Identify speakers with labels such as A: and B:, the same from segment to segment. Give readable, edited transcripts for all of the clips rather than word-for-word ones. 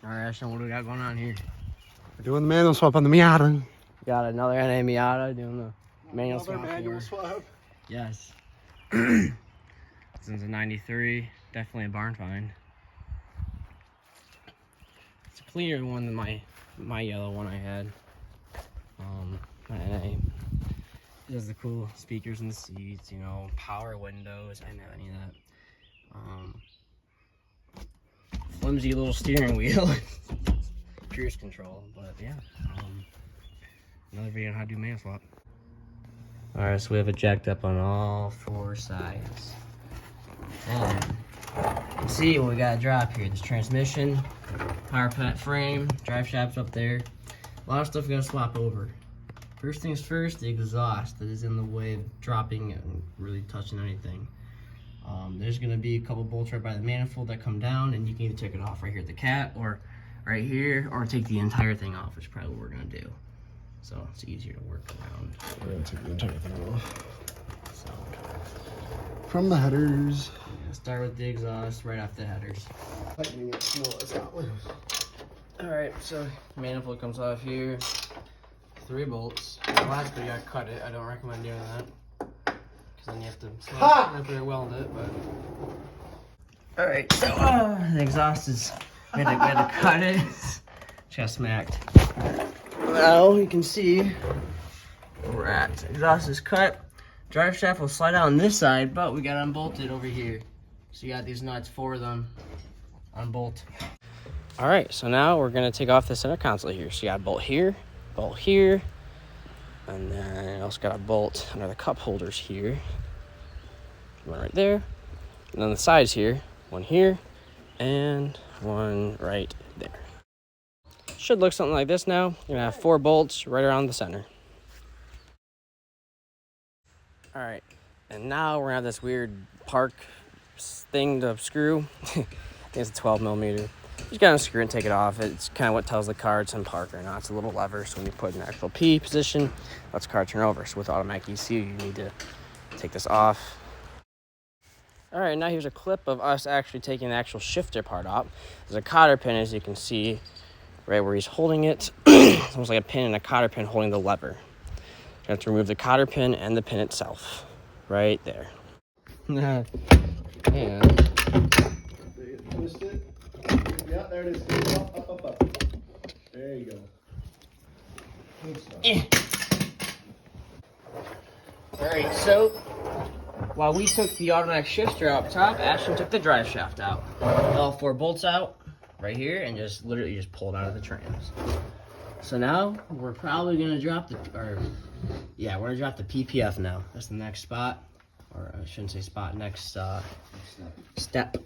A: All right, Ashton, what do we got going on here?
B: We're doing the manual swap on the Miata.
A: Got another NA Miata doing the manual swap.
B: Manual swap.
A: Yes. This is a 93. Definitely a barn find. It's a cleaner one than my yellow one I had. My NA. It has the cool speakers in the seats, you know, power windows. I didn't have any of that. Flimsy little steering wheel. Cruise control, but yeah. Another video on how to do manual swap. Alright, so we have it jacked up on all four sides. And you can see what we got to drop here. This transmission, power plant frame, drive shaft's up there. A lot of stuff we got to swap over. First things first, the exhaust that is in the way of dropping and really touching anything. There's going to be a couple bolts right by the manifold that come down, and you can either take it off right here at the cat or right here, or take the entire thing off, which is probably what we're going to do. So it's easier to work around.
B: We're going to take the entire thing off. So, from the headers.
A: Start with the exhaust right off the headers.
B: Tightening it more, it's not loose.
A: Alright, so manifold comes off here. 3 bolts. Last video I cut it. I don't recommend doing that. Because then you have to snap it or weld it. But alright, so the exhaust is, we had to cut it. Just smacked. Now you can see where we're at. Exhaust is cut. Drive shaft will slide out on this side, but we got unbolted over here. So you got these nuts, 4 of them, unbolt. All right, so now we're gonna take off the center console here. So you got a bolt here, and then also got a bolt under the cup holders here. One right there, and on the sides here, one here, and one right there. Should look something like this now. You're gonna have 4 bolts right around the center. All right, and now we're gonna have this weird park thing to screw. I think it's a 12 millimeter. You just gotta unscrew and take it off. It's kind of what tells the car it's in park or not. It's a little lever, so when you put it in actual P position, lets the car turn over. So with automatic ECU, you need to take this off. All right, now here's a clip of us actually taking the actual shifter part off. There's a cotter pin, as you can see, right where he's holding it. It's almost like a pin and a cotter pin holding the lever. You have to remove the cotter pin and the pin itself, right there. And
B: Twist it. Yeah, there it is. Up. There you go.
A: All right, so while we took the automatic shifter out top, Ashton took the drive shaft out. All 4 bolts out right here, and just literally just pulled out of the trans. So now we're probably gonna drop we're gonna drop the PPF now. That's the next spot, or I shouldn't say spot. Next step.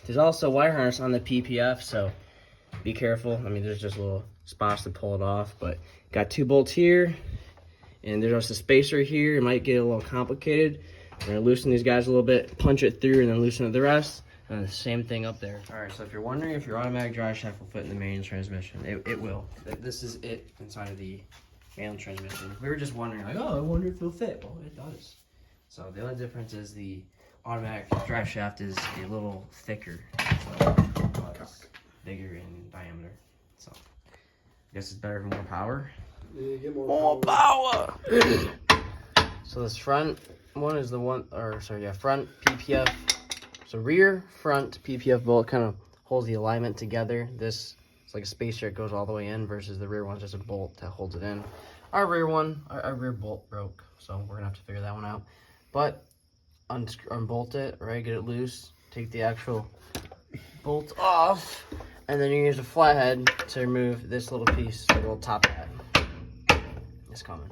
A: There's also a wire harness on the PPF, so be careful. I mean, there's just little spots to pull it off, but got 2 bolts here, and there's also a spacer here. It might get a little complicated. We're gonna loosen these guys a little bit, punch it through, and then loosen up the rest. And the same thing up there. All right, so if you're wondering if your automatic drive shaft will fit in the manual transmission, it will. This is it inside of the manual transmission. We were just wondering, like, oh, I wonder if it'll fit. Well, it does. So the only difference is the automatic drive shaft is a little thicker, so it's bigger in diameter. So I guess it's better for more power.
B: Yeah, get
A: more power. So this front one is the one, front PPF. So rear, front PPF bolt kind of holds the alignment together. This is like a spacer, it goes all the way in, versus the rear one's just a bolt that holds it in. Our rear bolt broke, so we're gonna have to figure that one out. But unbolt it, right? Get it loose. Take the actual bolt off, and then you use a flathead to remove this little piece, the little top pad. It's coming.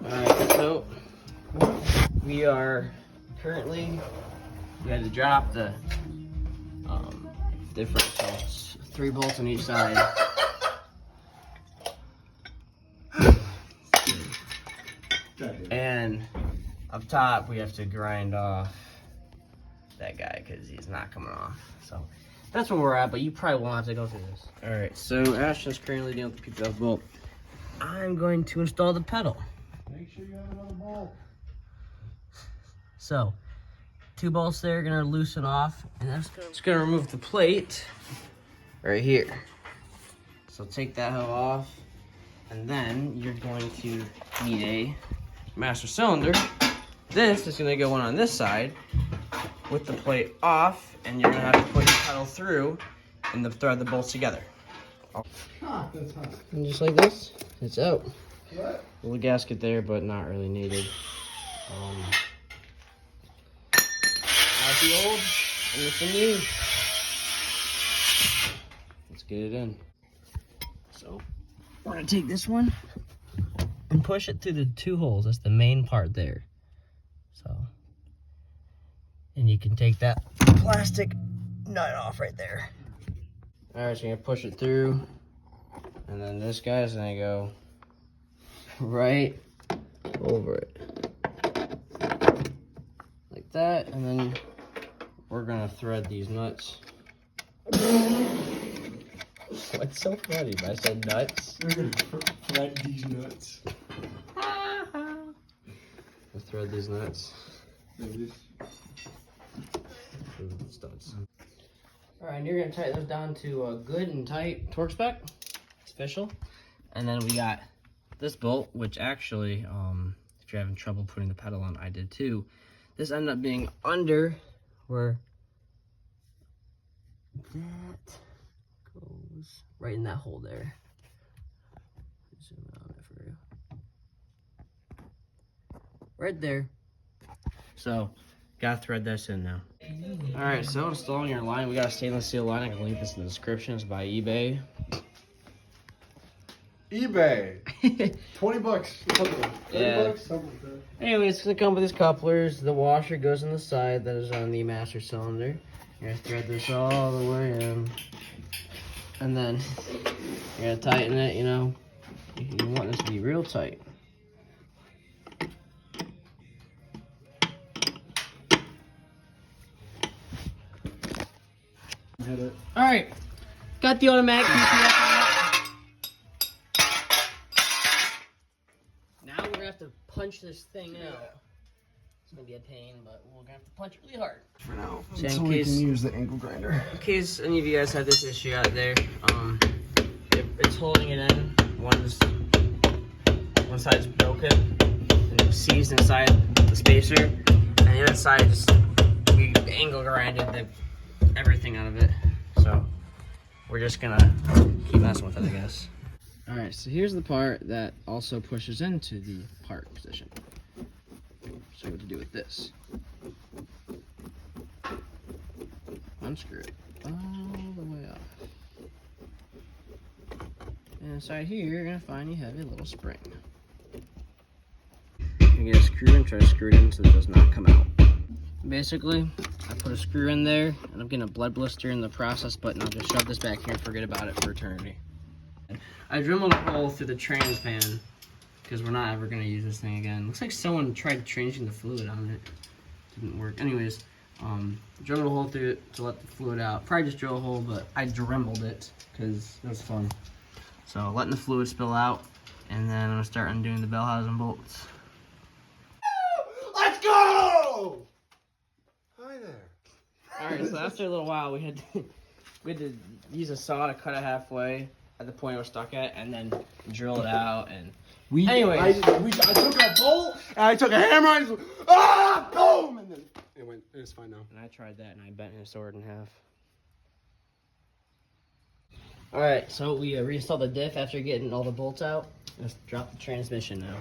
A: Alright, so we had to drop the different bolts, 3 bolts on each side. And up top, we have to grind off that guy because he's not coming off. So that's where we're at, but you probably won't have to go through this. All right, so Ashton's currently dealing with the PPF bolt. I'm going to install the pedal.
B: Make sure you have another bolt.
A: So 2 bolts there are gonna loosen off, and that's just gonna remove the plate right here. So take that hoe off, and then you're going to need a master cylinder. This is gonna go on this side with the plate off, and you're gonna have to put your pedal through and thread the bolts together.
B: That's hot.
A: And just like this, it's out.
B: What?
A: Little gasket there, but not really needed. Out the old, and with the new. Let's get it in. So, we're gonna take this one and push it through the 2 holes. That's the main part there. So, and you can take that plastic nut off right there. All right, so you're gonna push it through, and then this guy's gonna go right over it. Like that, and then we're gonna thread these nuts. What's so funny? I said nuts.
B: We're gonna thread these nuts.
A: Let's thread these nuts.
B: Maybe this.
A: Studs. All right, and you're gonna tighten those down to a good and tight torque spec. It's official. And then we got this bolt, which actually, if you're having trouble putting the pedal on, I did too. This ended up being under where that goes, right in that hole there. Zoom in on it for you. Right there. So, gotta thread this in now. All right, so installing your line, we got a stainless steel line. I can leave this in the description. It's by eBay.
B: eBay. $20. Something. 30
A: Yeah.
B: bucks, something like that.
A: Anyway, it's gonna come with these couplers. The washer goes on the side that is on the master cylinder. You're gonna thread this all the way in, and then you're gonna tighten it. You know, you want this to be real tight.
B: Hit it.
A: All right, got the automatic DPF out. Now we're gonna have to punch this thing out. It's gonna be a pain, but we're gonna have to punch it really hard.
B: For now.
A: So
B: So
A: in
B: we
A: case-
B: can use the angle grinder.
A: In case any of you guys have this issue out there, it's holding it in. One side's broken and it's seized inside the spacer, and the other side just we angle grinded everything out of it. So we're just gonna keep messing with it, I guess. All right, so here's the part that also pushes into the park position. So what to do with this? Unscrew it all the way off. And inside here, you're gonna find you have a little spring. You get a screw and try to screw it in so it does not come out. Basically, I put a screw in there, and I'm getting a blood blister in the process, but I'll just shove this back here and forget about it for eternity. I drilled a hole through the trans pan because we're not ever gonna use this thing again. Looks like someone tried changing the fluid on it. Didn't work. Anyways, drilled a hole through it to let the fluid out. Probably just drill a hole, but I dremelled it because it was fun. So letting the fluid spill out, and then I'm gonna start undoing the bell housing bolts.
B: Let's go! Hi there.
A: All right, so after a little while, we had to use a saw to cut it halfway at the point it was stuck at, and then drill it out. And anyways,
B: I took a bolt and I took a hammer and just, boom, and then it went. It's fine now.
A: and I tried that, and I bent his sword in half. All right, so we reinstalled the diff after getting all the bolts out. Let's drop the transmission now.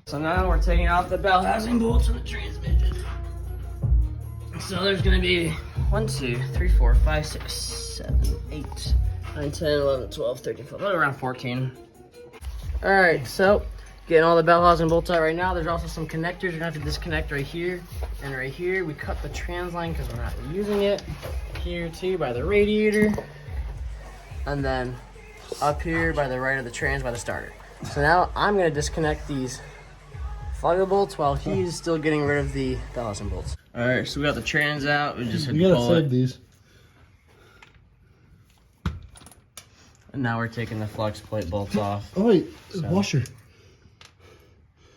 A: So now we're taking out the bell housing bolts on the transmission. So there's gonna be 1, 2, 3, 4, 5, 6, 7, 8, 9, 10, 11, 12, 13, 14, around 14. All right, so getting all the bell housing bolts out right now. There's also some connectors you're gonna have to disconnect right here and right here. We cut the trans line because we're not using it. Here too by the radiator. And then up here by the right of the trans by the starter. So now I'm gonna disconnect these flywheel bolts while he's still getting rid of the bell housing bolts. All right, so we got the trans out. We just had to pull it.
B: these.
A: And now we're taking the flex plate bolts off.
B: Oh wait,
A: So-
B: washer.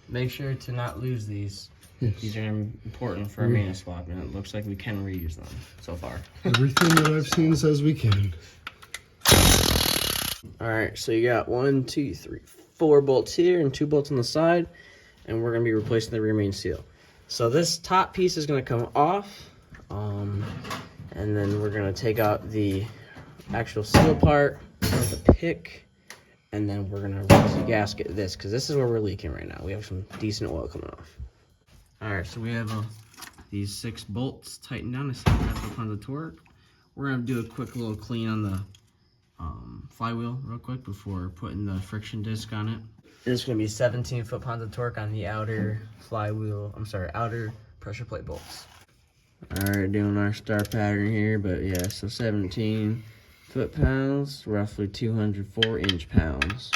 A: Make sure to not lose these.
B: Yes.
A: These are important for our main swap, and it looks like we can reuse them so far.
B: Everything that I've seen says we can.
A: All right, so you got 1, 2, 3, 4 bolts here and 2 bolts on the side, and we're gonna be replacing the rear main seal. So this top piece is gonna come off, and then we're gonna take out the actual seal part, the pick, and then we're gonna gasket this, because this is where we're leaking right now. We have some decent oil coming off. All right, so we have these 6 bolts tightened down to 75 foot-pounds of torque. We're gonna do a quick little clean on the flywheel real quick before putting the friction disc on it. There's gonna be 17 foot-pounds of torque on the outer outer pressure plate bolts. All right, doing our star pattern here, but yeah, so 17 foot-pounds, roughly 204 inch-pounds.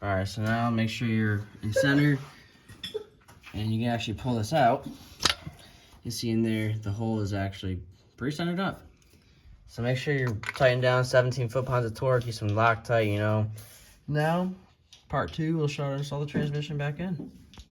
A: All right, so now make sure you're in center, and you can actually pull this out. You see in there, the hole is actually pretty centered up. So make sure you're tightened down, 17 foot-pounds of torque, use some Loctite, you know. Now, part 2, we'll install the transmission back in.